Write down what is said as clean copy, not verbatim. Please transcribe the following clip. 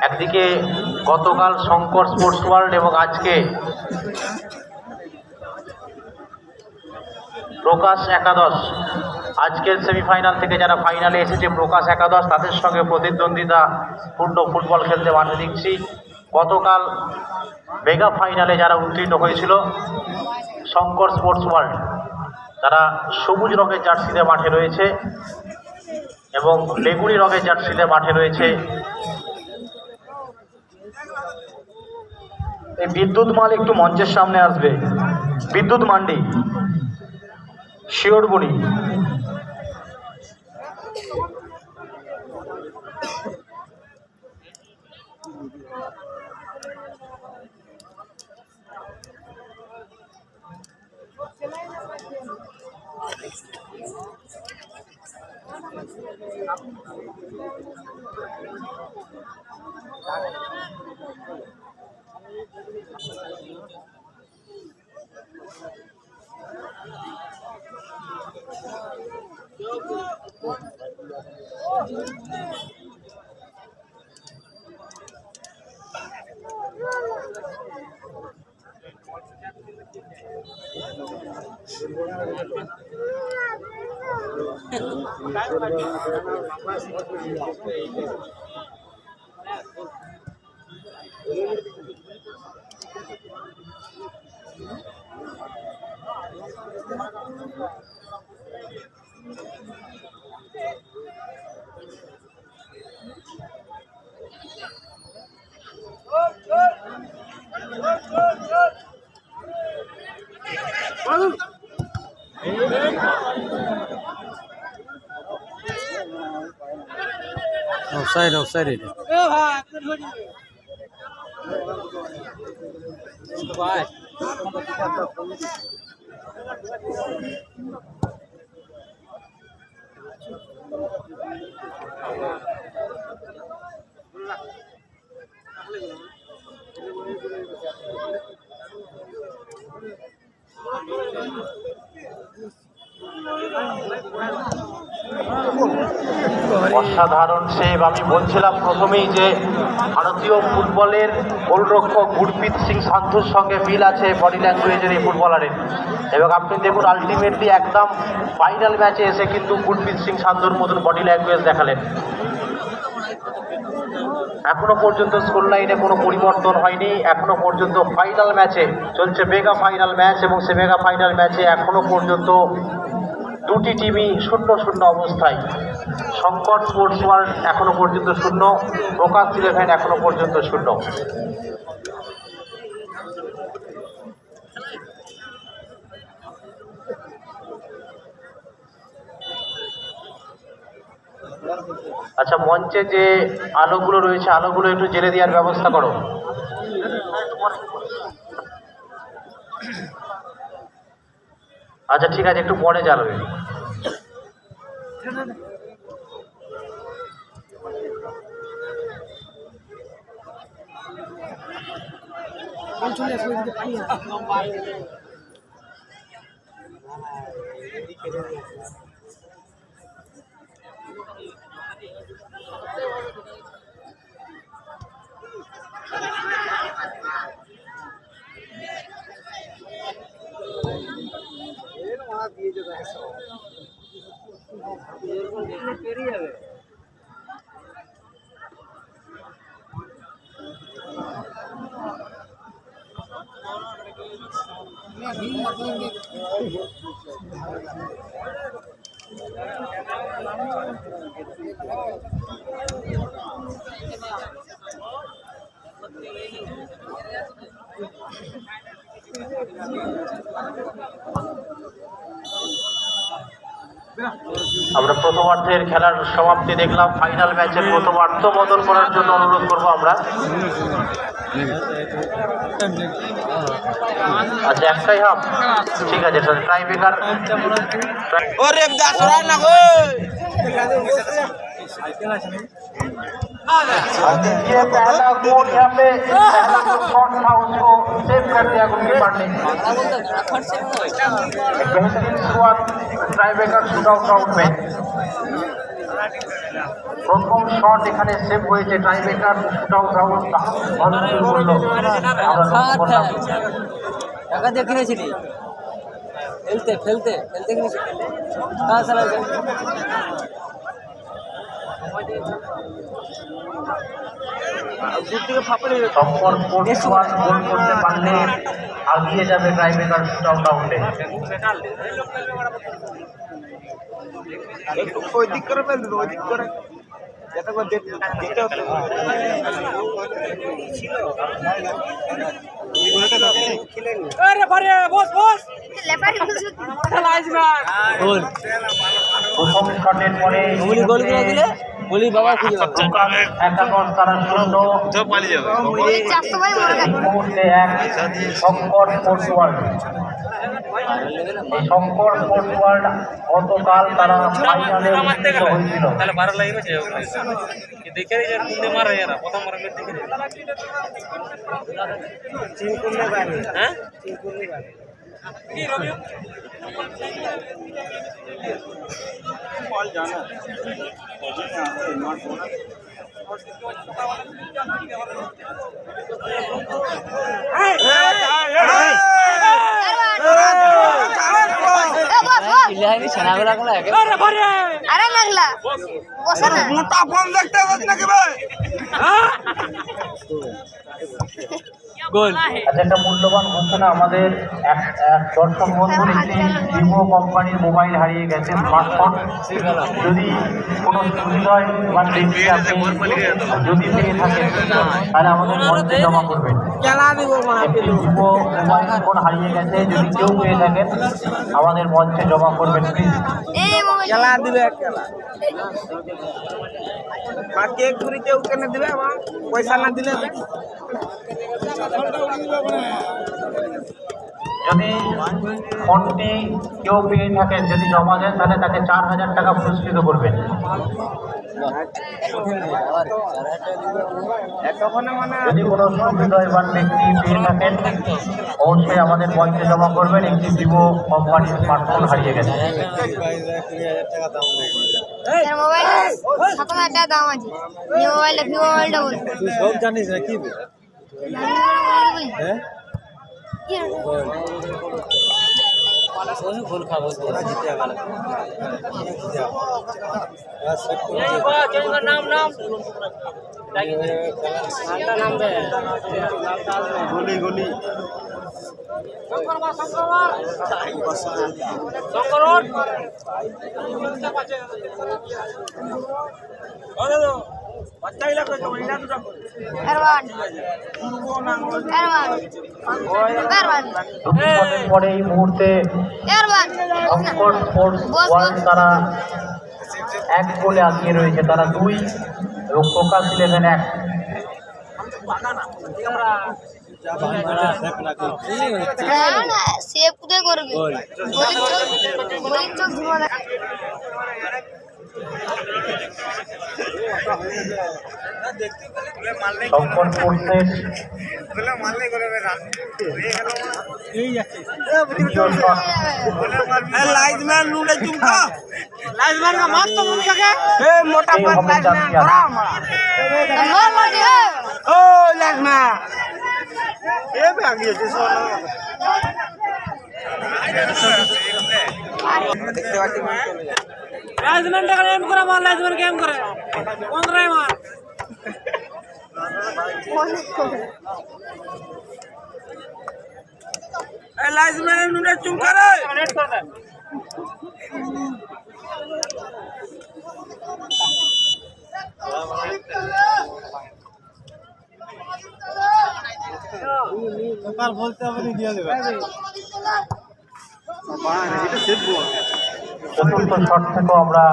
একদিকে গতকাল Shankar sports world এবং আজকে প্রকাশ একাদশ, আজকের সেমিফাইনাল থেকে যারা ফাইনালে এসেছে প্রকাশ একাদশ, তাদের সঙ্গে প্রতিদ্বন্দ্বিতা পূর্ণ ফুটবল খেলতে মাঠে দিচ্ছি। গতকাল মেগা ফাইনালে যারা উত্তীর্ণ হয়েছিল শঙ্কর স্পোর্টস ওয়ার্ল্ড, তারা সবুজ রঙের জার্সিতে মাঠে রয়েছে এবং বেগুনি রঙের জার্সিতে মাঠে রয়েছে। এই বিদ্যুৎ মাল একটু মঞ্চের সামনে আসবে। বিদ্যুৎ মান্ডি, শিওরবুনি। Offside it. Bye. অসাধারণ সেভ। আমি বলছিলাম প্রথমেই যে ভারতীয় ফুটবলের গোলরক্ষক গুরপ্রীত সিং সান্ধুর সঙ্গে মিল আছে বডি ল্যাঙ্গুয়েজের এই ফুটবলারের, এবং আপনি দেখুন আলটিমেটলি একদম ফাইনাল ম্যাচে এসে কিন্তু গুরপ্রীত সিং সান্ধুর মতন বডি ল্যাঙ্গুয়েজ দেখালেন। এখনো পর্যন্ত স্কোর লাইনে কোনো পরিবর্তন হয়নি। এখনো পর্যন্ত ফাইনাল ম্যাচে চলছে মেগা ফাইনাল ম্যাচ, এবং সে মেগা ফাইনাল ম্যাচে এখনো পর্যন্ত দুটি টিমই 0-0 অবস্থায়। শঙ্কর স্পোর্টস ওয়ার্ল্ড এখনো পর্যন্ত 0, প্রকাশ 11 এখনো পর্যন্ত 0। আচ্ছা, মঞ্চে যে আলোগুলো রয়েছে আলোগুলো একটু জেলে দেওয়ার ব্যবস্থা করো। আচ্ছা ঠিক আছে, একটু পরে জ্বালবে। আমরা প্রথমার্ধের খেলার সমাপ্তি দেখলাম। ফাইনাল ম্যাচের প্রথমার্ধ বদল করার জন্য অনুরোধ করবো আমরা। আচ্ছা একটাই হাফ, ঠিক আছে। টাই ব্রেকার ये पहला गोल यहाँ पे शॉट था, उसको सेव कर दिया गोलकीपर ने। बेहतरीन शुरुआत try breaker shoot out round में। প্রথম শট এখানে সেভ হয়েছে, টাইব্রেকার শুট আউট রাউন্ড করলো। আমরা লক্ষ্য করলাম। টাকা দিয়ে কিনেছিলি খেলতে খেলতে খেলতে কিনেছিলি কাজ চালাবে সম্পর গোল করতে পারলে আগিয়ে যাবে টাইব্রেকার শুট আউট রাউন্ডে। ওই দিক করে ফেল দিল, ওই দিক করে যাতে করে যেতে হতো। প্রথম শটের পরে গুলি গোল করে দিলে গুলি বাবা খুঁজে পাবে। একাদশ তারা শূন্য, এই মুহূর্তে এক শঙ্কর স্পোর্টস ওয়ার্ল্ড। এই শঙ্কর স্পোর্টস ওয়ার্ল্ড গতকাল তারা ফাইনালে উন্নীত হয়েছিল। আরে মেঘলা বসে না মোটা ফোন দেখতে পাচ্ছি নাকি ভাই? গোল আচ্ছা, একটা মূল্যবান ঘোষণা। আমাদের এক দর্শক বন্ধুর একটি ভিভো কোম্পানির মোবাইল হারিয়ে গেছে, স্মার্টফোন। যদি কোনো সুবিধায় বা দেখতে আপনি যদি পেয়ে থাকেন তাহলে আমাদের মঞ্চে জমা করবেন। একটি ভিভো মোবাইল ফোন হারিয়ে গেছে, যদি কেউ পেয়ে থাকেন আমাদের মঞ্চে জমা করবেন প্লিজ। এই মোবাইল খেলা দিবে খেলা বা কেক ঘুরি কেউ কেনে দিবে আমার পয়সা না দিলে যদি ফোনটি কেউ পেয়ে থাকেন, যদি জমা দেন তাহলে তাকে 4,000 টাকা পুরস্কৃত করবেন। এতক্ষণে মানে যদি কোনো সুবিধাবান ব্যক্তি পেয়ে থাকেন অবশ্যই আমাদের মঞ্চে জমা করবেন। একটি ভিভো কোম্পানির স্মার্টফোন হারিয়ে গেছে। এর মোবাইল 7,000 টাকা দাম আছে। এই মোবাইলটা ভিভো মোবাইলটা বল তুই সব জানিস না কি হ্যাঁ গোল খাবো জিতে গেল নাম নাম নাম দে গলি গলি এরবান দুটি শটের পরে এই মুহূর্তে এরবান শঙ্কর স্পোর্টস ওয়ার্ল্ড তারা 1 গোলে আগিয়ে রয়েছে। তারা 2 এবং ফোকাস 11 1। না সে পুদে করবে গলির চোখ ধুমা শঙ্কর স্পোর্টসের তৃতীয় শট। লাইজম্যান নুলে চুমকা লাইজম্যান का मार तो मुंह के ए मोटा এই पर হবে लाइजम्যাन চ্যাম্পিয়ন। बड़ा हमारा ओ लाइजम्যাन ए पे आ गया जिसो দেখতে পাচ্ছি মান চলে যায় লাইজম্যান টাকা এম করে মার লাইজম্যান কে এম করে 15 মার ए लाइजम्যাन নুলে চুমকা রে সরকার বলতে আপনি দিয়ে দেবে চতুর্থ শট থেকেও আমরা